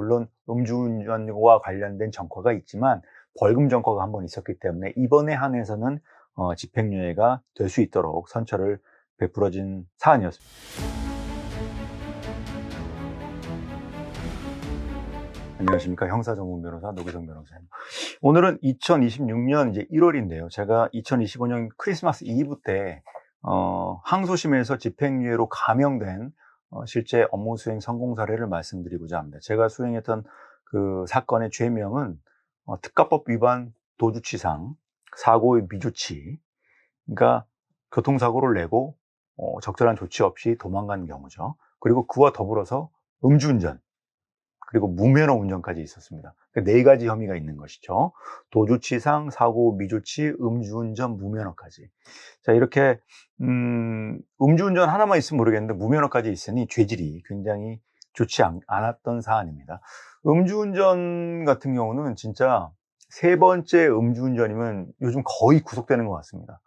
물론 음주운전과 관련된 전과가 있지만 벌금 전과가 한 번 있었기 때문에 이번에 한해서는 집행유예가 될 수 있도록 선처를 베풀어진 사안이었습니다. 안녕하십니까. 형사전문 변호사 노기성 변호사입니다. 오늘은 2026년 이제 1월인데요. 제가 2025년 크리스마스 이브 때 항소심에서 집행유예로 감형된 실제 업무 수행 성공 사례를 말씀드리고자 합니다. 제가 수행했던 그 사건의 죄명은 특가법 위반 도주치상, 사고의 미조치, 그러니까 교통사고를 내고 적절한 조치 없이 도망간 경우죠. 그리고 그와 더불어서 음주운전, 그리고 무면허 운전까지 있었습니다. 네 가지 혐의가 있는 것이죠. 도주치상, 사고 미조치, 음주운전, 무면허까지. 자, 이렇게 음주운전 하나만 있으면 모르겠는데 무면허까지 있으니 죄질이 굉장히 좋지 않았던 사안입니다. 음주운전 같은 경우는 진짜 세 번째 음주운전이면 요즘 거의 구속되는 것 같습니다.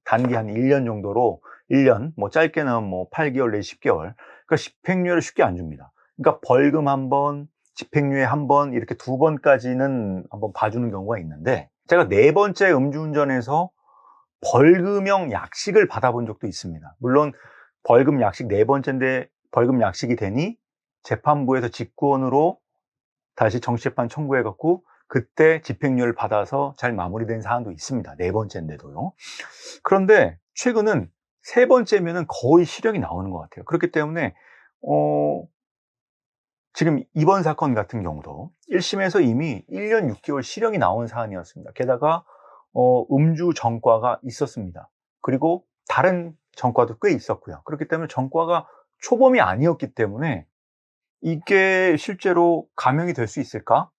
단기 한 1년 정도로 1년, 뭐 짧게는 뭐 8개월 내지 10개월. 그러니까 집행유예를 쉽게 안 줍니다. 그러니까 벌금 한 번, 집행유예 한 번, 이렇게 두 번까지는 한번 봐주는 경우가 있는데, 제가 네 번째 음주운전에서 벌금형 약식을 받아본 적도 있습니다. 물론 벌금 약식 네 번째인데 벌금 약식이 되니 재판부에서 직권으로 다시 정치재판 청구해갖고 그때 집행유예를 받아서 잘 마무리된 사안도 있습니다. 네 번째인데도요. 그런데 최근은 세 번째면은 거의 실형이 나오는 것 같아요. 그렇기 때문에 지금 이번 사건 같은 경우도 1심에서 이미 1년 6개월 실형이 나온 사안이었습니다. 게다가 음주 전과가 있었습니다. 그리고 다른 전과도 꽤 있었고요. 그렇기 때문에 전과가 초범이 아니었기 때문에 이게 실제로 감형이 될 수 있을까?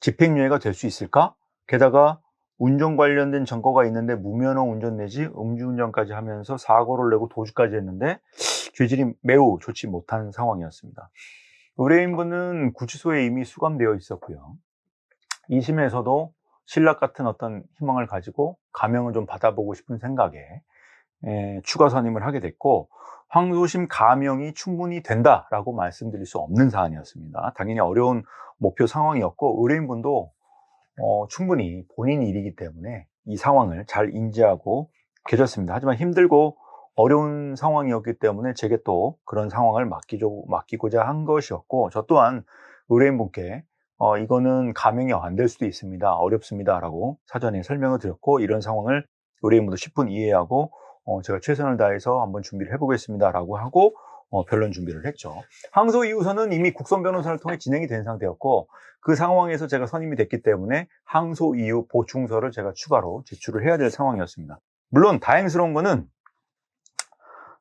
집행유예가 될 수 있을까? 게다가 운전 관련된 전과가 있는데 무면허 운전 내지 음주운전까지 하면서 사고를 내고 도주까지 했는데 죄질이 매우 좋지 못한 상황이었습니다. 의뢰인분은 구치소에 이미 수감되어 있었고요. 2심에서도 신락 같은 어떤 희망을 가지고 감형을 좀 받아보고 싶은 생각에 추가 선임을 하게 됐고, 항소심 감형이 충분히 된다라고 말씀드릴 수 없는 사안이었습니다. 당연히 어려운 목표 상황이었고, 의뢰인분도 충분히 본인 일이기 때문에 이 상황을 잘 인지하고 계셨습니다. 하지만 힘들고 어려운 상황이었기 때문에 제게 또 그런 상황을 맡기고자 한 것이었고, 저 또한 의뢰인분께 이거는 감형이 안 될 수도 있습니다. 어렵습니다. 라고 사전에 설명을 드렸고, 이런 상황을 의뢰인분도 10분 이해하고 제가 최선을 다해서 한번 준비를 해보겠습니다. 라고 하고 변론 준비를 했죠. 항소 이후서는 이미 국선 변호사를 통해 진행이 된 상태였고, 그 상황에서 제가 선임이 됐기 때문에 항소 이후 보충서를 제가 추가로 제출을 해야 될 상황이었습니다. 물론 다행스러운 거는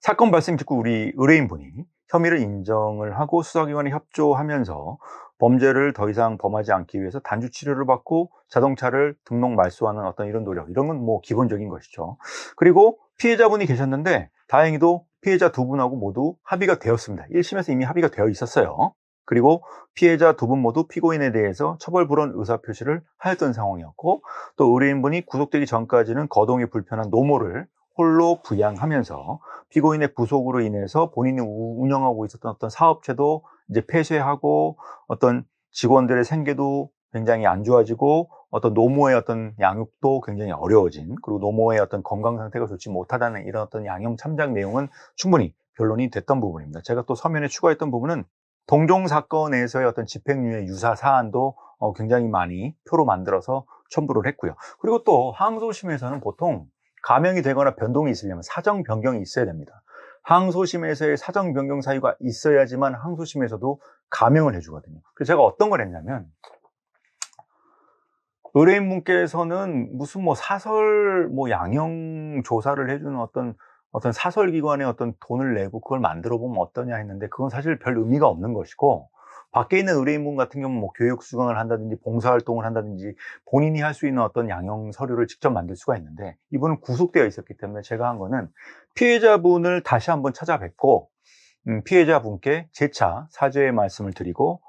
사건 발생 직후 우리 의뢰인분이 혐의를 인정을 하고 수사기관이 협조하면서 범죄를 더 이상 범하지 않기 위해서 단주 치료를 받고 자동차를 등록 말소하는 어떤 이런 노력, 이런 건 뭐 기본적인 것이죠. 그리고 피해자분이 계셨는데 다행히도 피해자 두 분하고 모두 합의가 되었습니다. 1심에서 이미 합의가 되어 있었어요. 그리고 피해자 두 분 모두 피고인에 대해서 처벌 불원 의사표시를 하였던 상황이었고, 또 의뢰인분이 구속되기 전까지는 거동이 불편한 노모를 홀로 부양하면서 피고인의 구속으로 인해서 본인이 운영하고 있었던 어떤 사업체도 이제 폐쇄하고 어떤 직원들의 생계도 굉장히 안 좋아지고 어떤 노모의 어떤 양육도 굉장히 어려워진, 그리고 노모의 어떤 건강 상태가 좋지 못하다는 이런 어떤 양형 참작 내용은 충분히 변론이 됐던 부분입니다. 제가 또 서면에 추가했던 부분은 동종 사건에서의 어떤 집행유예 유사 사안도 굉장히 많이 표로 만들어서 첨부를 했고요. 그리고 또 항소심에서는 보통 감형이 되거나 변동이 있으려면 사정 변경이 있어야 됩니다. 항소심에서의 사정 변경 사유가 있어야지만 항소심에서도 감형을 해주거든요. 그래서 제가 어떤 걸 했냐면, 의뢰인분께서는 무슨 뭐 사설 뭐 양형 조사를 해주는 어떤 사설 기관에 어떤 돈을 내고 그걸 만들어 보면 어떠냐 했는데, 그건 사실 별 의미가 없는 것이고, 밖에 있는 의뢰인분 같은 경우는 뭐 교육 수강을 한다든지 봉사활동을 한다든지 본인이 할 수 있는 어떤 양형 서류를 직접 만들 수가 있는데, 이분은 구속되어 있었기 때문에 제가 한 거는 피해자분을 다시 한번 찾아뵙고 피해자분께 재차 사죄의 말씀을 드리고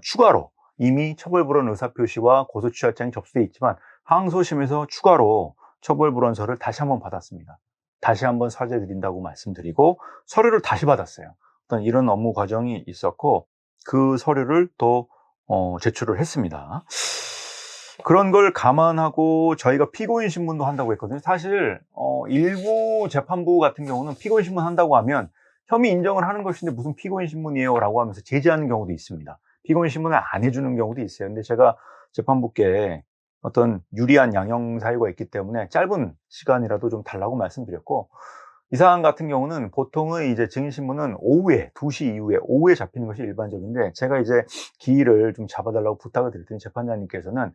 추가로 이미 처벌불원 의사표시와 고소취하장이 접수되어 있지만 항소심에서 추가로 처벌불원서를 다시 한번 받았습니다. 다시 한번 사죄드린다고 말씀드리고 서류를 다시 받았어요. 어떤 이런 업무 과정이 있었고, 그 서류를 또 제출을 했습니다. 그런 걸 감안하고 저희가 피고인 신문도 한다고 했거든요. 사실 일부 재판부 같은 경우는 피고인 신문 한다고 하면 혐의 인정을 하는 것인데 무슨 피고인 신문이에요 라고 하면서 제지하는 경우도 있습니다. 피고인 신문을 안 해주는 경우도 있어요. 근데 제가 재판부께 어떤 유리한 양형 사유가 있기 때문에 짧은 시간이라도 좀 달라고 말씀드렸고, 이 사안 같은 경우는 보통은 이제 증인신문은 오후에 2시 이후에 오후에 잡히는 것이 일반적인데, 제가 이제 기일을 좀 잡아달라고 부탁을 드렸더니 재판장님께서는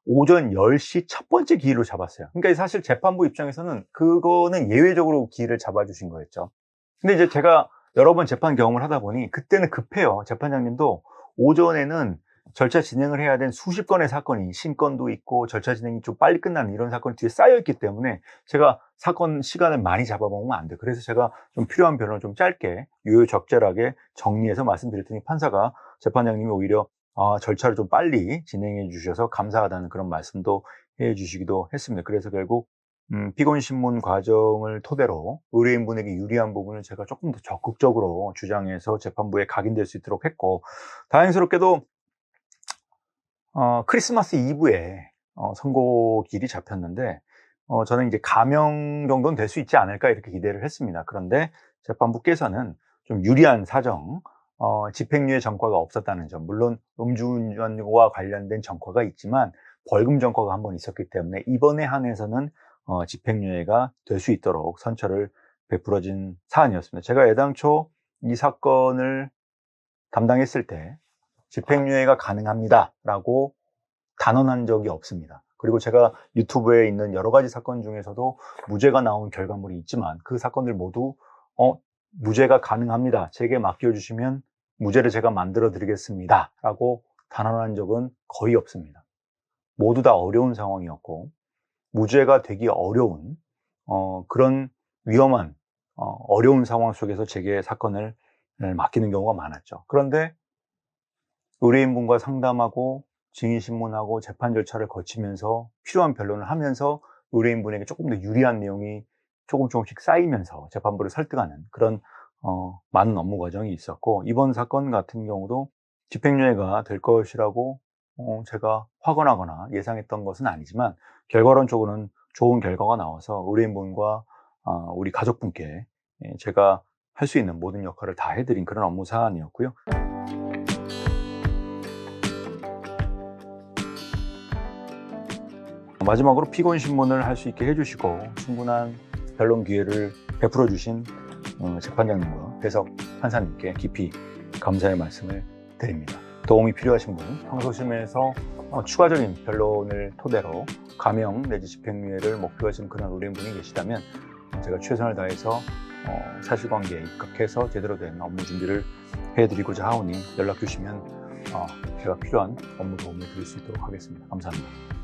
오전 10시 첫 번째 기일로 잡았어요. 그러니까 사실 재판부 입장에서는 그거는 예외적으로 기일을 잡아주신 거였죠. 근데 이제 제가 여러 번 재판 경험을 하다 보니 그때는 급해요. 재판장님도 오전에는 절차 진행을 해야 된 수십 건의 사건이, 신건도 있고 절차 진행이 좀 빨리 끝나는 이런 사건이 뒤에 쌓여있기 때문에 제가 사건 시간을 많이 잡아먹으면 안 돼요. 그래서 제가 좀 필요한 변론을 좀 짧게 유유적절하게 정리해서 말씀드렸더니 판사가, 재판장님이 오히려 절차를 좀 빨리 진행해 주셔서 감사하다는 그런 말씀도 해 주시기도 했습니다. 그래서 결국 피고인 신문 과정을 토대로 의뢰인분에게 유리한 부분을 제가 조금 더 적극적으로 주장해서 재판부에 각인될 수 있도록 했고, 다행스럽게도 크리스마스 이브에 선고일이 잡혔는데 저는 이제 감형 정도는 될 수 있지 않을까 이렇게 기대를 했습니다. 그런데 재판부께서는 좀 유리한 사정, 집행유예 전과가 없었다는 점, 물론 음주운전과 관련된 전과가 있지만 벌금 전과가 한 번 있었기 때문에 이번에 한해서는 집행유예가 될 수 있도록 선처를 베풀어진 사안이었습니다. 제가 애당초 이 사건을 담당했을 때 집행유예가 가능합니다 라고 단언한 적이 없습니다. 그리고 제가 유튜브에 있는 여러 가지 사건 중에서도 무죄가 나온 결과물이 있지만 그 사건들 모두 무죄가 가능합니다, 제게 맡겨주시면 무죄를 제가 만들어 드리겠습니다 라고 단언한 적은 거의 없습니다. 모두 다 어려운 상황이었고 무죄가 되기 어려운 그런 위험한 어려운 상황 속에서 제게 사건을 맡기는 경우가 많았죠. 그런데 의뢰인분과 상담하고 증인신문하고 재판 절차를 거치면서 필요한 변론을 하면서 의뢰인분에게 조금 더 유리한 내용이 조금씩 쌓이면서 재판부를 설득하는 그런 많은 업무 과정이 있었고, 이번 사건 같은 경우도 집행유예가 될 것이라고 제가 확언하거나 예상했던 것은 아니지만 결과론적으로는 좋은 결과가 나와서 의뢰인분과 우리 가족분께 제가 할 수 있는 모든 역할을 다 해드린 그런 업무 사안이었고요. 마지막으로 피고인 신문을 할 수 있게 해주시고 충분한 변론 기회를 베풀어 주신 재판장님과 배석 판사님께 깊이 감사의 말씀을 드립니다. 도움이 필요하신 분, 항소심에서 추가적인 변론을 토대로 감형 내지 집행유예를 목표하시는 그런 의뢰인분이 계시다면 제가 최선을 다해서 사실관계에 입각해서 제대로 된 업무 준비를 해드리고자 하오니 연락 주시면 제가 필요한 업무 도움을 드릴 수 있도록 하겠습니다. 감사합니다.